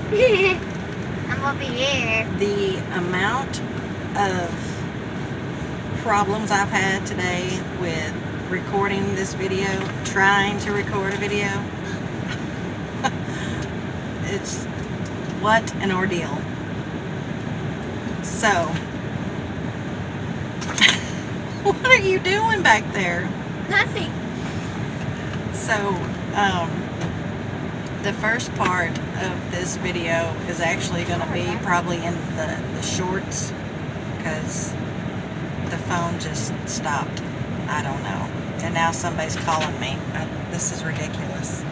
I'm over here. The amount of problems I've had today with recording this video, trying to record a video, it's what an ordeal. So, what are you doing back there? Nothing. So, the first part of this video is actually going to be probably in the shorts, because the phone just stopped. I don't know. And now somebody's calling me. This is ridiculous.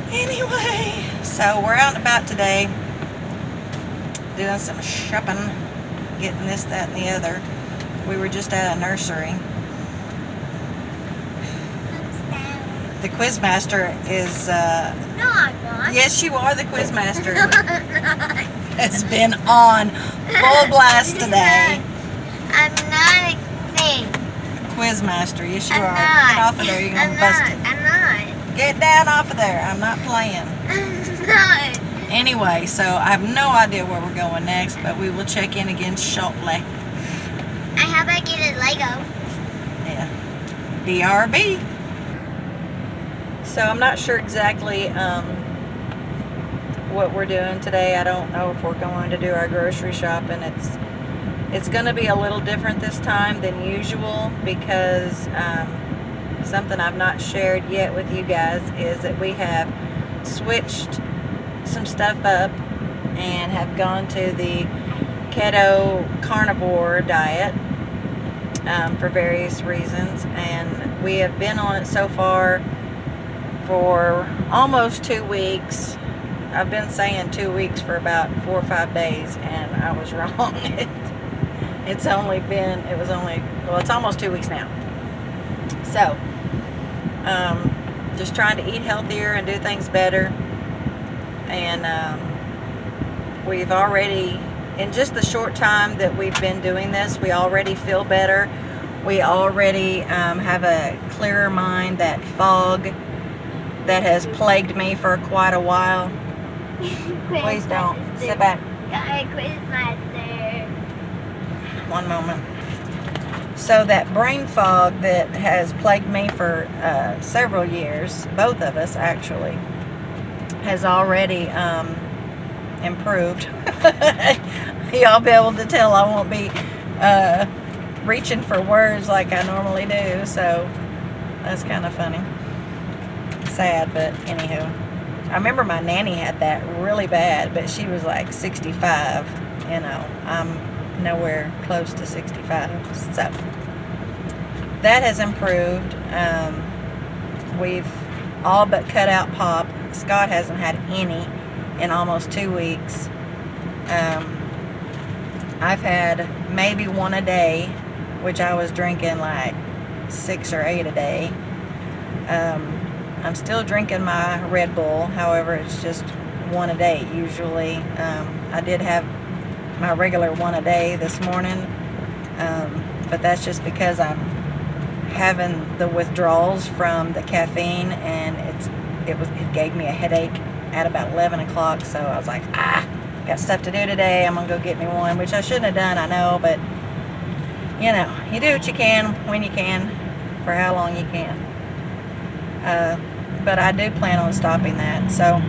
Anyway, so we're out and about today, doing some shopping, getting this, that, and the other. We were just at a nursery. The Quizmaster is, No, I'm not. yes, you are the Quizmaster. Has been on full blast today. I'm not a thing. Quizmaster, yes, you I'm are. not. Get off of there, you're going to bust it. I'm not. Get down off of there. I'm not playing. I'm not. Anyway, so I have no idea where we're going next, but we will check in again shortly. How about get a Lego? Yeah. DRB. So I'm not sure exactly what we're doing today. I don't know if we're going to do our grocery shopping. It's going to be a little different this time than usual, because something I've not shared yet with you guys is that we have switched some stuff up and have gone to the keto carnivore diet for various reasons, and we have been on it so far for almost 2 weeks. I've been saying 2 weeks for about 4 or 5 days, and I was wrong. It's almost 2 weeks now. So, just trying to eat healthier and do things better. And we've already, in just the short time that we've been doing this, we already feel better. We already have a clearer mind. That fog that has plagued me for quite a while. Please don't. Sit back. Quizmaster. One moment. So that brain fog that has plagued me for several years, both of us actually, has already improved. Y'all be able to tell I won't be reaching for words like I normally do, so that's kind of funny. Sad, but anywho. I remember my nanny had that really bad, but she was like 65. You know, I'm nowhere close to 65. So that has improved. We've all but cut out pop. Scott hasn't had any in almost 2 weeks. I've had maybe one a day, which I was drinking like 6 or 8 a day. I'm still drinking my Red Bull, however, it's just one a day usually. I did have my regular one a day this morning, but that's just because I'm having the withdrawals from the caffeine, and it gave me a headache at about 11 o'clock, so I was like, got stuff to do today, I'm gonna go get me one, which I shouldn't have done, I know, but you know, you do what you can when you can for how long you can. But I do plan on stopping that. So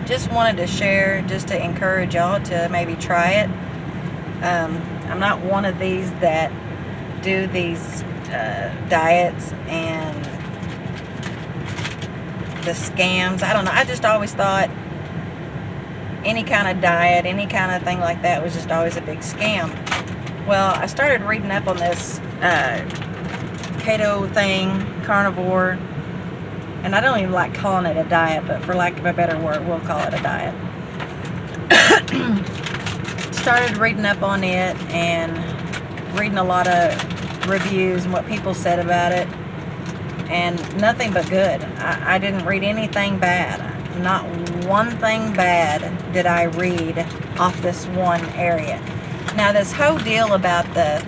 just wanted to share, just to encourage y'all to maybe try it. I'm not one of these that do these diets and the scams. I don't know. I just always thought any kind of diet, any kind of thing like that was just always a big scam. Well, I started reading up on this keto thing, carnivore, and I don't even like calling it a diet, but for lack of a better word, we'll call it a diet. Started reading up on it and reading a lot of reviews and what people said about it, and nothing but good. I didn't read anything bad. Not one thing bad did I read off this one area. Now, this whole deal about the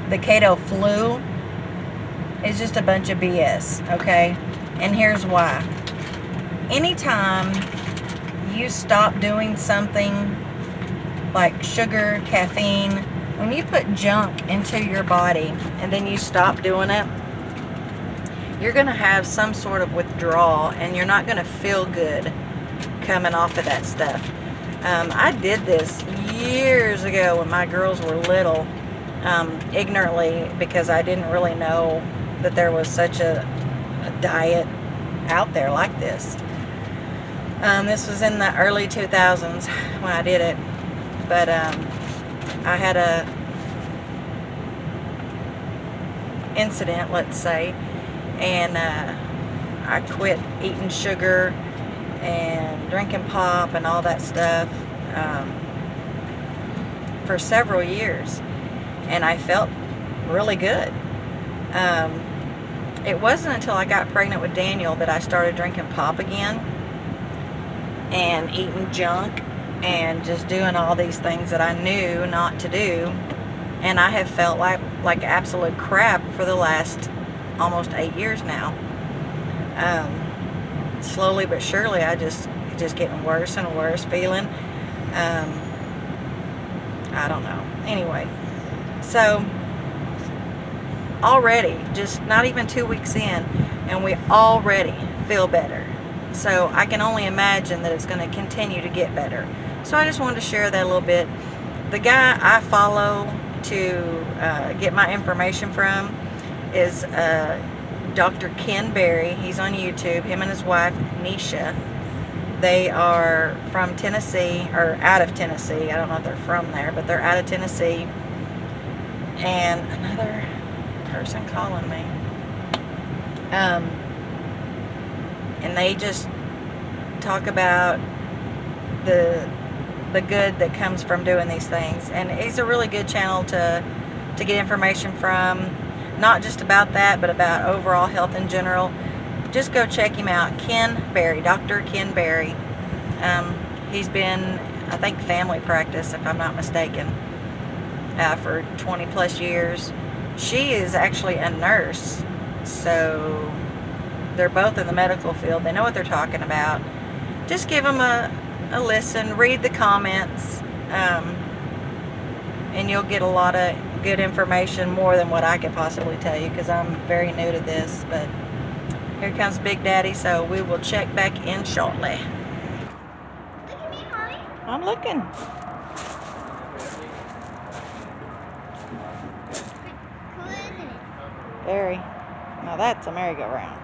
keto flu is just a bunch of BS, okay? And here's why. anytime you stop doing something like sugar, caffeine, when you put junk into your body and then you stop doing it, you're going to have some sort of withdrawal, and you're not going to feel good coming off of that stuff. I did this years ago when my girls were little, ignorantly, because I didn't really know that there was such a diet out there like this. This was in the early 2000s when I did it, but I had a incident, let's say, and I quit eating sugar and drinking pop and all that stuff for several years, and I felt really good. It wasn't until I got pregnant with Daniel that I started drinking pop again and eating junk and just doing all these things that I knew not to do, and I have felt like absolute crap for the last almost 8 years now. Slowly but surely, I just getting worse and worse feeling. I don't know. Anyway, so already, just not even 2 weeks in, and we already feel better. So I can only imagine that it's going to continue to get better. So I just wanted to share that a little bit. The guy I follow to get my information from is Dr. Ken Berry. He's on YouTube. Him and his wife, Nisha. They are from Tennessee, or out of Tennessee. I don't know if they're from there, but they're out of Tennessee. And another person calling me. And they just talk about the good that comes from doing these things. And it's a really good channel to get information from, not just about that, but about overall health in general. Just go check him out. Ken Berry, Dr. Ken Berry. He's been, I think, family practice, if I'm not mistaken, for 20 plus years. She is actually a nurse, so they're both in the medical field. They know what they're talking about. Just give them a listen, read the comments, and you'll get a lot of good information, more than what I could possibly tell you, because I'm very new to this. But here comes Big Daddy, so we will check back in shortly. Look at me, Mommy. I'm looking. Cool, isn't it? Very. Now that's a merry-go-round.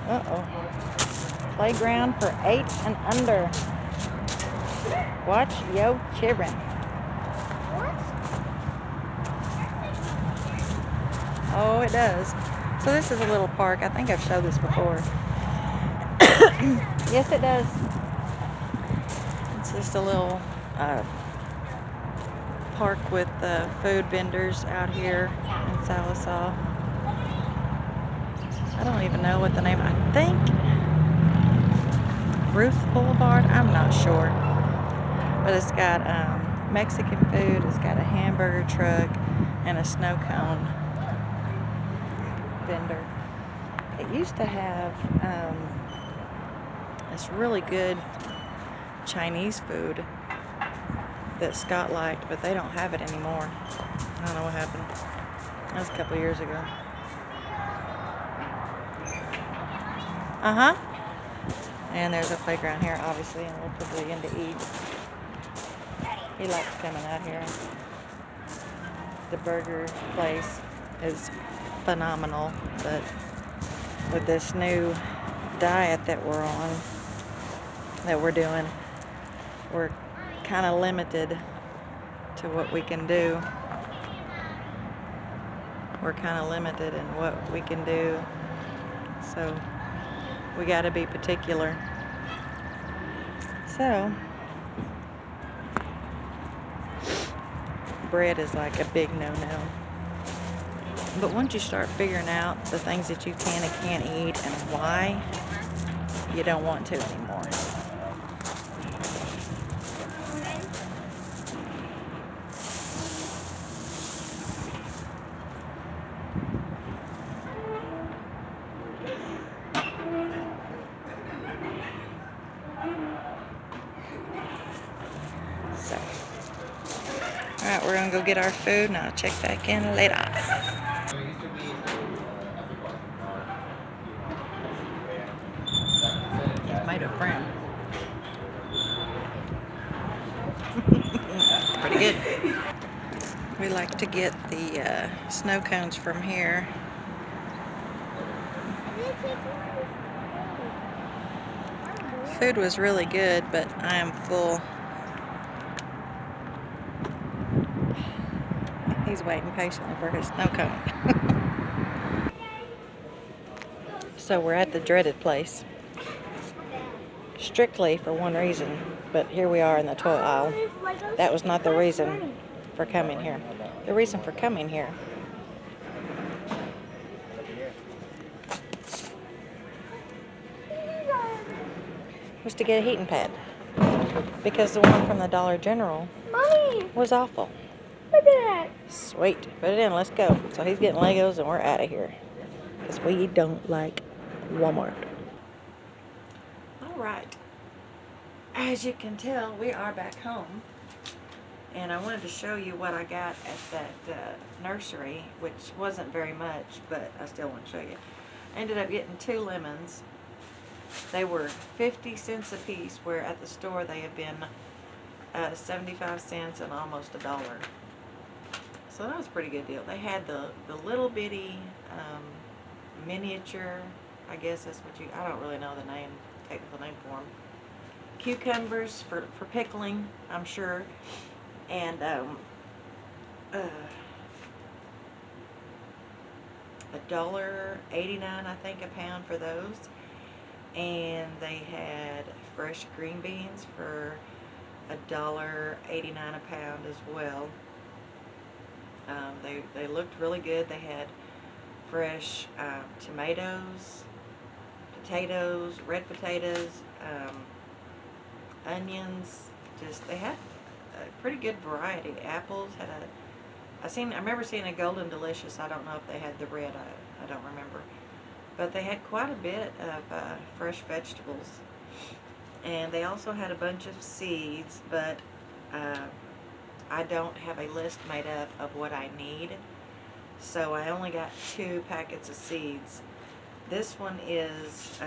Uh-oh. Playground for 8 and under. Watch yo children. What? Oh, it does. So this is a little park. I think I've showed this before. Yes, it does. It's just a little park with food vendors out here in Sallisaw. I don't even know what the name. I think Ruth Boulevard. I'm not sure. But it's got Mexican food. It's got a hamburger truck and a snow cone vendor. It used to have this really good Chinese food that Scott liked, but they don't have it anymore. I don't know what happened. That was a couple years ago. Uh-huh. And there's a playground here, obviously, and we're pavilion to eat. He likes coming out here. The burger place is phenomenal, but with this new diet that we're on, that we're doing, we're kind of limited to what we can do. We're kind of limited in what we can do, so we got to be particular. So bread is like a big no-no. But once you start figuring out the things that you can and can't eat and why, you don't want to anymore. we're gonna go get our food, and I'll check back in later. He's made a friend. Pretty good. We like to get the snow cones from here. Food was really good, but I am full. He's waiting patiently for his snow cone. So we're at the dreaded place. Strictly for one reason, but here we are in the toy aisle. That was not the reason for coming here. The reason for coming here was to get a heating pad, because the one from the Dollar General Mommy, was awful. look at that. Sweet, put it in, let's go. So he's getting Legos and we're out of here, because we don't like Walmart. All right, as you can tell, we are back home, and I wanted to show you what I got at that nursery, which wasn't very much, but I still want to show you. I ended up getting 2 lemons. They were 50 cents a piece, where at the store they have been 75 cents and almost $1. So that was a pretty good deal. They had the little bitty miniature, I guess that's what you, I don't really know the name, technical name for them. Cucumbers for pickling, I'm sure. And $1.89, I think, a pound for those. And they had fresh green beans for $1.89 a pound as well. They looked really good. They had fresh tomatoes, potatoes, red potatoes, onions. Just, they had a pretty good variety. Apples had I remember seeing a Golden Delicious. I don't know if they had the red. I don't remember. But they had quite a bit of fresh vegetables. And they also had a bunch of seeds, but I don't have a list made up of what I need. So I only got 2 packets of seeds. This one is,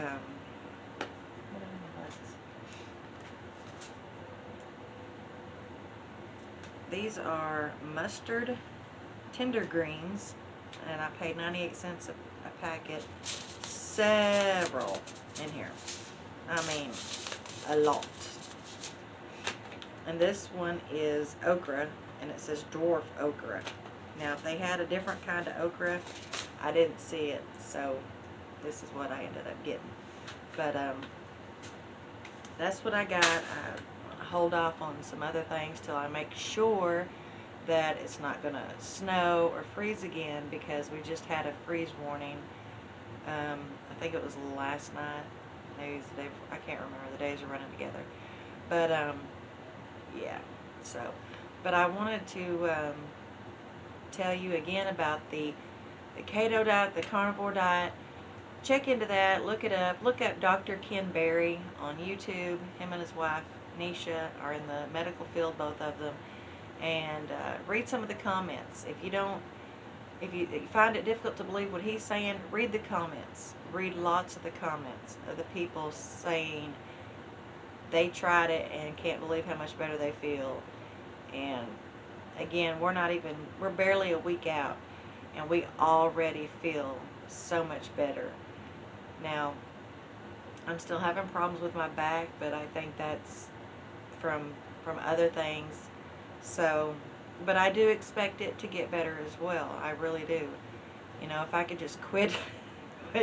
these are mustard tender greens, and I paid 98 cents a packet. Several in here. I mean, a lot. And this one is okra, and it says dwarf okra. Now, if they had a different kind of okra, I didn't see it, so this is what I ended up getting. But that's what I got. I hold off on some other things till I make sure that it's not going to snow or freeze again, because we just had a freeze warning. I think it was last night. Maybe the day before. I can't remember. The days are running together. But yeah. So, but I wanted to tell you again about the keto diet, the carnivore diet. Check into that. Look it up. Look up Dr. Ken Berry on YouTube. Him and his wife Nisha are in the medical field, both of them. And read some of the comments. If you find it difficult to believe what he's saying, read the comments. Read lots of the comments of the people saying they tried it and can't believe how much better they feel. And again, we're barely a week out, and we already feel so much better. Now, I'm still having problems with my back, but I think that's from other things. So, but I do expect it to get better as well. I really do. You know, if I could just quit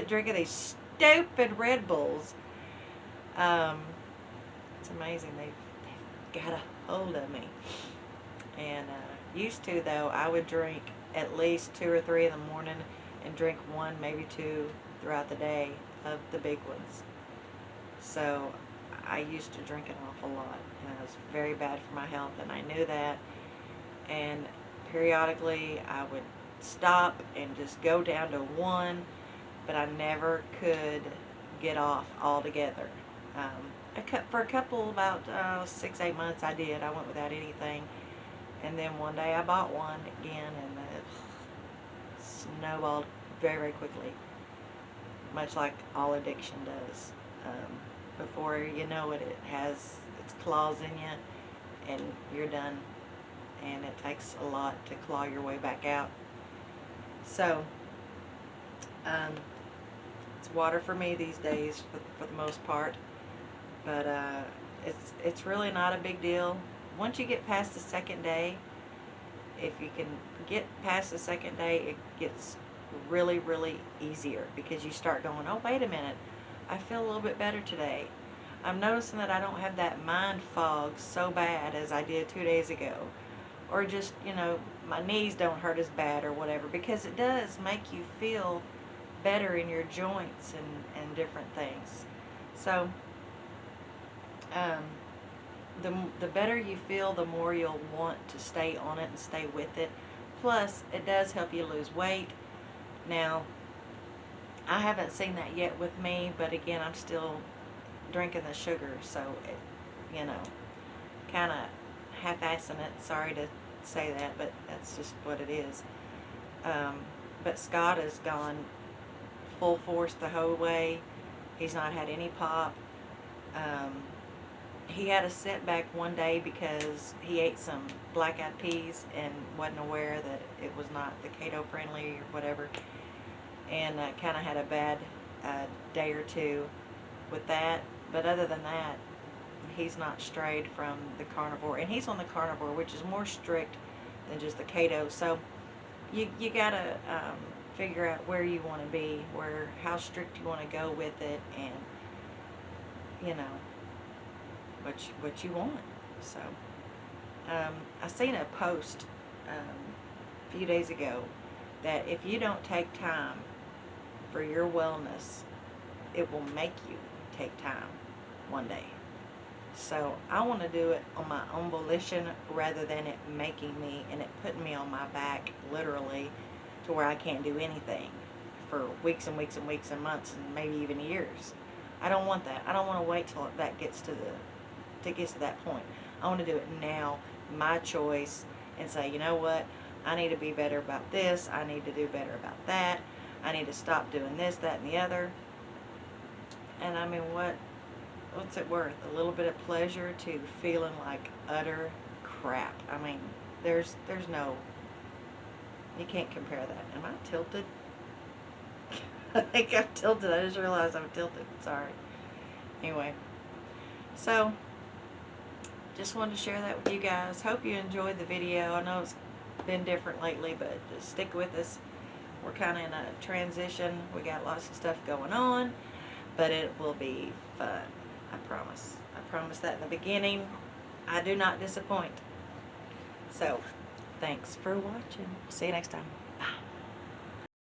drinking these stupid Red Bulls. It's amazing. They've got a hold of me. And used to, though, I would drink at least 2 or 3 in the morning and drink 1, maybe 2 throughout the day of the big ones. So I used to drink an awful lot, and it was very bad for my health, and I knew that. And periodically I would stop and just go down to 1, but I never could get off altogether. For a couple, about 6-8 months I did. I went without anything, And then one day I bought one again, and it snowballed very, very quickly, much like all addiction does. Before you know it, it has its claws in you, and you're done. And it takes a lot to claw your way back out. So, it's water for me these days, for the most part. But it's really not a big deal. Once you get past the second day, if you can get past the second day, it gets really, really easier, because you start going, oh, wait a minute, I feel a little bit better today. I'm noticing that I don't have that mind fog so bad as I did 2 days ago. Or just, my knees don't hurt as bad or whatever, because it does make you feel better in your joints and different things. So, the better you feel, the more you'll want to stay on it and stay with it. Plus, it does help you lose weight. Now, I haven't seen that yet with me, but again, I'm still drinking the sugar, so it, kind of half-assing it. Sorry to say that, but that's just what it is. But Scott has gone full force the whole way. He's not had any pop. He had a setback one day because he ate some black-eyed peas and wasn't aware that it was not the keto friendly or whatever, and kind of had a bad day or two with that. But other than that, he's not strayed from the carnivore, and he's on the carnivore, which is more strict than just the keto. So you gotta figure out where you want to be, how strict you want to go with it, and what you want. So I seen a post a few days ago that if you don't take time for your wellness, it will make you take time one day. So I want to do it on my own volition rather than it making me and it putting me on my back literally to where I can't do anything for weeks and weeks and weeks and months and maybe even years. I don't want that. I don't want to wait till that gets to that point. I want to do it now, my choice, and say, you know what? I need to be better about this. I need to do better about that. I need to stop doing this, that, and the other. And I mean, what's it worth? A little bit of pleasure to feeling like utter crap. I mean, there's no, you can't compare that. Am I tilted? I think I'm tilted. I just realized I'm tilted. Sorry. Anyway, so just wanted to share that with you guys. Hope you enjoyed the video. I know it's been different lately, but just stick with us. We're kind of in a transition. We got lots of stuff going on, but it will be fun. I promise. I promise that in the beginning. I do not disappoint. So, thanks for watching. See you next time.